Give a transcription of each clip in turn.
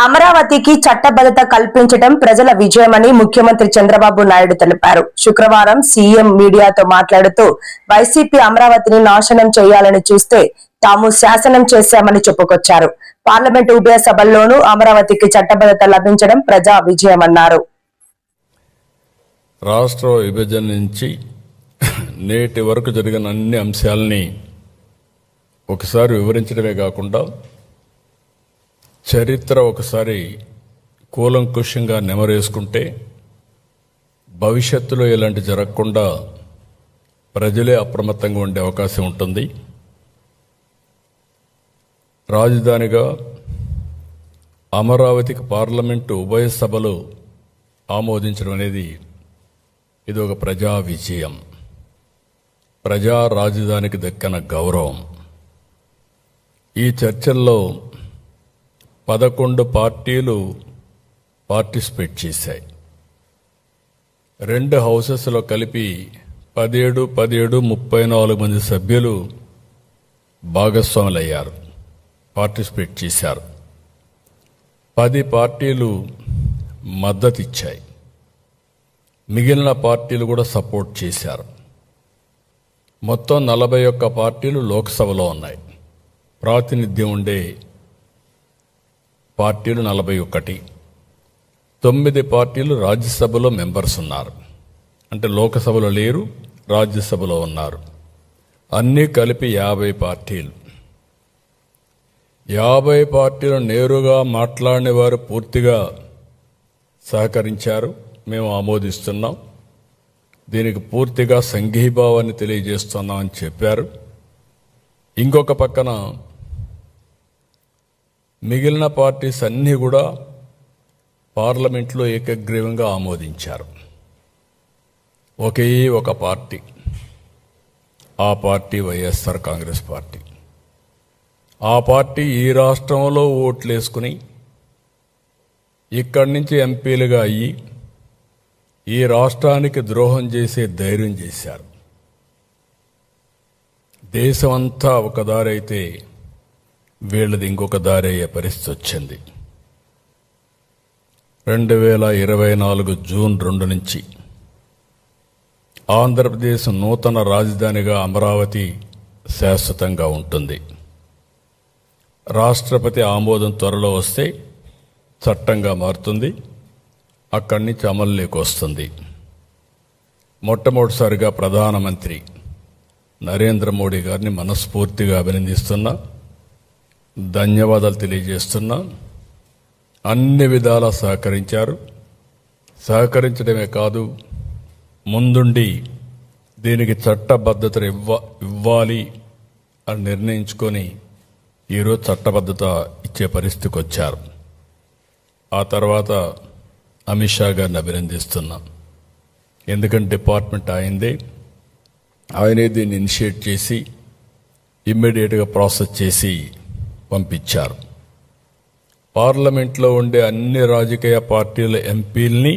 అమరావతికి చట్టబద్ధత కల్పించడం ప్రజల విజయమని ముఖ్యమంత్రి చంద్రబాబు నాయుడు తెలిపారు. శుక్రవారం సీఎం మీడియాతో మాట్లాడుతూ వైసీపీ అమరావతిని నాశనం చేయాలని చూస్తే తాము శాసనం చేశామని చెప్పుకొచ్చారు. పార్లమెంటు ఉభయ సభల్లోనూ అమరావతికి చట్టబద్ధత లభించడం ప్రజా విజయమన్నారు. రాష్ట్ర విభజన నుంచి నేటి వరకు జరిగిన అన్ని అంశాలని ఒకసారి వివరించడమే కాకుండా చరిత్ర ఒకసారి కూలంకుషంగా నెమరేసుకుంటే భవిష్యత్తులో ఇలాంటి జరగకుండా ప్రజలే అప్రమత్తంగా ఉండే అవకాశం ఉంటుంది. రాజధానిగా అమరావతికి పార్లమెంటు ఉభయ సభలు ఆమోదించడం అనేది ఇది ఒక ప్రజా విజయం, ప్రజా రాజధానికి దక్కిన గౌరవం. ఈ చర్చల్లో 11 పార్టీలు పార్టిసిపేట్ చేశాయి. 2 హౌసెస్లో కలిపి 17 34 మంది సభ్యులు భాగస్వాములయ్యారు, పార్టిసిపేట్ చేశారు. 10 పార్టీలు మద్దతు ఇచ్చాయి, మిగిలిన పార్టీలు కూడా సపోర్ట్ చేశారు. మొత్తం 41 పార్టీలు లోక్సభలో ఉన్నాయి. ప్రాతినిధ్యం ఉండే పార్టీలు 41. 9 పార్టీలు రాజ్యసభలో మెంబర్స్ ఉన్నారు. అంటే లోకసభలో లేరు, రాజ్యసభలో ఉన్నారు. అన్నీ కలిపి 50 పార్టీలు. 50 పార్టీలు నేరుగా మాట్లాడిన వారు పూర్తిగా సహకరించారు. మేము ఆమోదిస్తున్నాం, దీనికి పూర్తిగా సంఘీభావాన్ని తెలియజేస్తున్నామని చెప్పారు. ఇంకొక పక్కన మిగిలిన పార్టీస్ అన్నీ కూడా పార్లమెంట్లో ఏకగ్రీవంగా ఆమోదించారు. ఒకే ఒక పార్టీ, ఆ పార్టీ వైఎస్ఆర్ కాంగ్రెస్ పార్టీ. ఆ పార్టీ ఈ రాష్ట్రంలో ఓట్లేసుకుని ఇక్కడి నుంచి ఎంపీలుగా అయ్యి ఈ రాష్ట్రానికి ద్రోహం చేసే ధైర్యం చేశారు. దేశమంతా ఒక దారి అయితే వీళ్ళది ఇంకొక దారి అయ్యే పరిస్థితి వచ్చింది. 2024 జూన్ 2 నుంచి ఆంధ్రప్రదేశ్ నూతన రాజధానిగా అమరావతి శాశ్వతంగా ఉంటుంది. రాష్ట్రపతి ఆమోదం త్వరలో వస్తే చట్టంగా మారుతుంది, అక్కడి నుంచి అమలులోకి వస్తుంది. మొట్టమొదటిసారిగా ప్రధానమంత్రి నరేంద్ర మోడీ గారిని మనస్ఫూర్తిగా అభినందిస్తున్నా, ధన్యవాదాలు తెలియజేస్తున్నా. అన్ని విధాలా సహకరించారు. సహకరించడమే కాదు, ముందుండి దీనికి చట్టబద్ధత ఇవ్వాలి అని నిర్ణయించుకొని ఈరోజు చట్టబద్ధత ఇచ్చే పరిస్థితికి వచ్చారు. ఆ తర్వాత అమిత్ షా గారిని అభినందిస్తున్నాం. ఎందుకంటే డిపార్ట్మెంట్ ఆయనే దీన్ని ఇనిషియేట్ చేసి ఇమ్మీడియట్గా ప్రాసెస్ చేసి పంపించారు. పార్లమెంట్లో ఉండే అన్ని రాజకీయ పార్టీల ఎంపీల్ని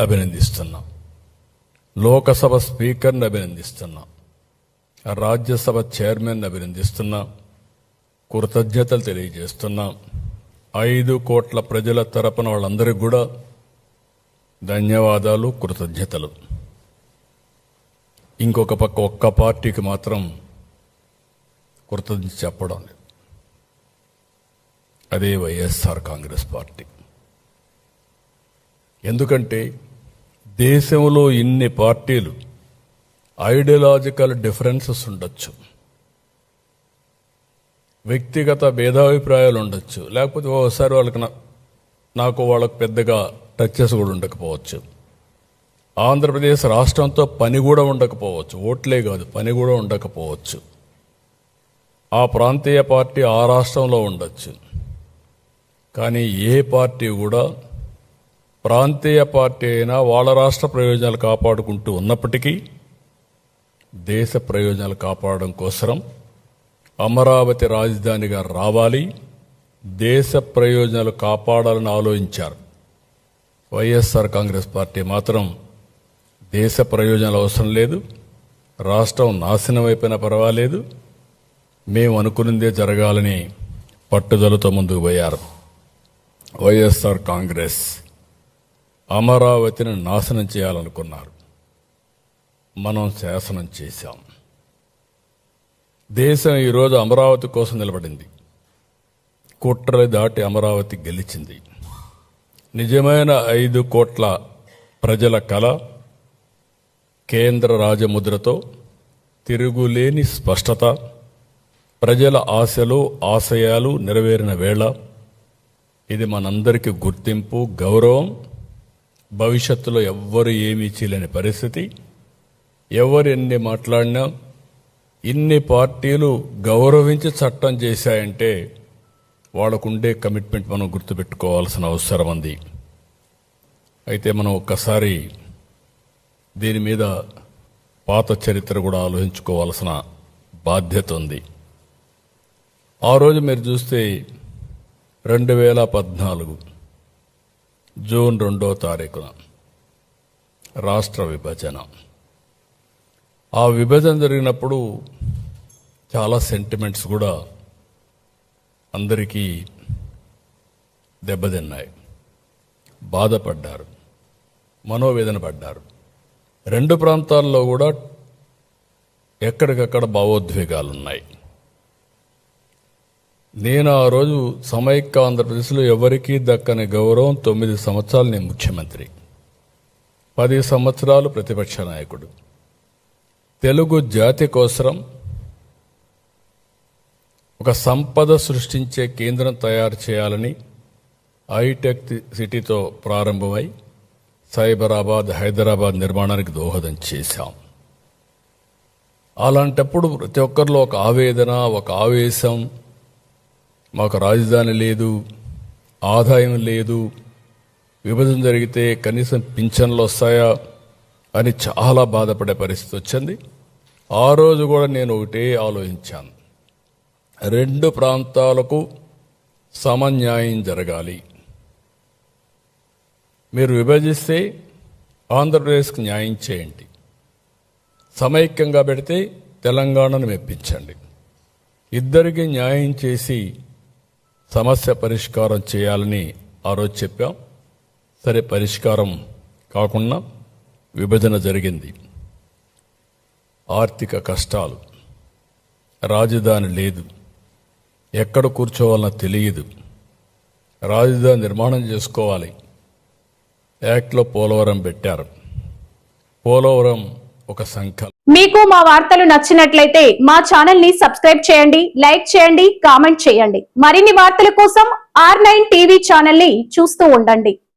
అభినందిస్తున్నాం. లోకసభ స్పీకర్ని అభినందిస్తున్నాం. రాజ్యసభ చైర్మన్ అభినందిస్తున్నాం. కృతజ్ఞతలు తెలియజేస్తున్నాం. 5 కోట్ల ప్రజల తరపున వాళ్ళందరికీ కూడా ధన్యవాదాలు, కృతజ్ఞతలు. ఇంకొక పక్క ఒక్క పార్టీకి మాత్రం కృతజ్ఞత చెప్పడం లేదు, అదే వైఎస్ఆర్ కాంగ్రెస్ పార్టీ. ఎందుకంటే దేశంలో ఇన్ని పార్టీలు, ఐడియాలజికల్ డిఫరెన్సెస్ ఉండొచ్చు, వ్యక్తిగత భేదాభిప్రాయాలు ఉండొచ్చు, లేకపోతే ఓసారి వాళ్ళకు పెద్దగా టచెస్ కూడా ఉండకపోవచ్చు. ఆంధ్రప్రదేశ్ రాష్ట్రంతో పని కూడా ఉండకపోవచ్చు, ఓట్లే కాదు పని కూడా ఉండకపోవచ్చు. ఆ ప్రాంతీయ పార్టీ ఆ రాష్ట్రంలో ఉండొచ్చు. కానీ ఏ పార్టీ కూడా, ప్రాంతీయ పార్టీ అయినా వాళ్ళ రాష్ట్ర ప్రయోజనాలు కాపాడుకుంటూ ఉన్నప్పటికీ దేశ ప్రయోజనాలు కాపాడడం కోసం అమరావతి రాజధానిగా రావాలి, దేశ ప్రయోజనాలు కాపాడాలని ఆలోచించారు. వైఎస్ఆర్ కాంగ్రెస్ పార్టీ మాత్రం దేశ ప్రయోజనాలు అవసరం లేదు, రాష్ట్రం నాశనం అయిపోయినా పర్వాలేదు, మేము అనుకున్నదే జరగాలని పట్టుదలతో ముందుకు పోయారు. వైఎస్ఆర్ కాంగ్రెస్ అమరావతిని నాశనం చేయాలనుకున్నారు. మనం శాసనం చేశాం. దేశం ఈరోజు అమరావతి కోసం నిలబడింది. కుట్రలు దాటి అమరావతి గెలిచింది. నిజమైన 5 కోట్ల ప్రజల కల కేంద్ర రాజముద్రతో తిరుగులేని స్పష్టత, ప్రజల ఆశలు ఆశయాలు నెరవేరిన వేళ ఇది మనందరికీ గుర్తింపు, గౌరవం. భవిష్యత్తులో ఎవ్వరు ఏమీ చేయలేని పరిస్థితి. ఎవరు ఎన్ని మాట్లాడినా, ఇన్ని పార్టీలు గౌరవించి చట్టం చేశాయంటే వాళ్ళకుండే కమిట్మెంట్ మనం గుర్తుపెట్టుకోవాల్సిన అవసరం ఉంది. అయితే మనం ఒక్కసారి దీని మీద పాత చరిత్ర కూడా ఆలోచించుకోవాల్సిన బాధ్యత ఉంది. ఆ రోజు మీరు చూస్తే 2014 జూన్ 2వ తారీఖున రాష్ట్ర విభజన. ఆ విభజన జరిగినప్పుడు చాలా సెంటిమెంట్స్ కూడా అందరికీ దెబ్బతిన్నాయి. బాధపడ్డారు, మనోవేదన పడ్డారు. 2 ప్రాంతాల్లో కూడా ఎక్కడికక్కడ భావోద్వేగాలున్నాయి. నేను ఆ రోజు సమైక్య ఆంధ్రప్రదేశ్లో ఎవరికీ దక్కని గౌరవం. 9 సంవత్సరాలు నేను ముఖ్యమంత్రి, 10 సంవత్సరాలు ప్రతిపక్ష నాయకుడు. తెలుగు జాతి కోసం ఒక సంపద సృష్టించే కేంద్రం తయారు చేయాలని హైటెక్ సిటీతో ప్రారంభమై సైబరాబాద్, హైదరాబాద్ నిర్మాణానికి దోహదం చేశాం. అలాంటప్పుడు ప్రతి ఒక్కరిలో ఒక ఆవేదన, ఒక ఆవేశం. మాకు రాజధాని లేదు, ఆదాయం లేదు, విభజన జరిగితే కనీసం పింఛన్లు వస్తాయా అని చాలా బాధపడే పరిస్థితి వచ్చింది. ఆ రోజు కూడా నేను ఒకటే ఆలోచించాను, 2 ప్రాంతాలకు సమన్యాయం జరగాలి. మీరు విభజిస్తే ఆంధ్రప్రదేశ్కి న్యాయం చేయండి, సమైక్యంగా పెడితే తెలంగాణను మెప్పించండి. ఇద్దరికి న్యాయం చేసి సమస్య పరిష్కారం చేయాలని ఆ రోజు చెప్పాం. సరే, పరిష్కారం కాకుండా విభజన జరిగింది. ఆర్థిక కష్టాలు, రాజధాని లేదు, ఎక్కడ కూర్చోవాలన్నా తెలియదు, రాజధాని నిర్మాణం చేసుకోవాలి. యాక్ట్లో పోలవరం పెట్టారు. పోలవరం ఒక సంకల్పం. మీకు మా వార్తలు నచ్చినట్లయితే మా ఛానల్ ని సబ్స్క్రైబ్ చేయండి, లైక్ చేయండి, కామెంట్ చేయండి. మరిన్ని వార్తల కోసం R9 టీవీ ఛానల్ ని చూస్తూ ఉండండి.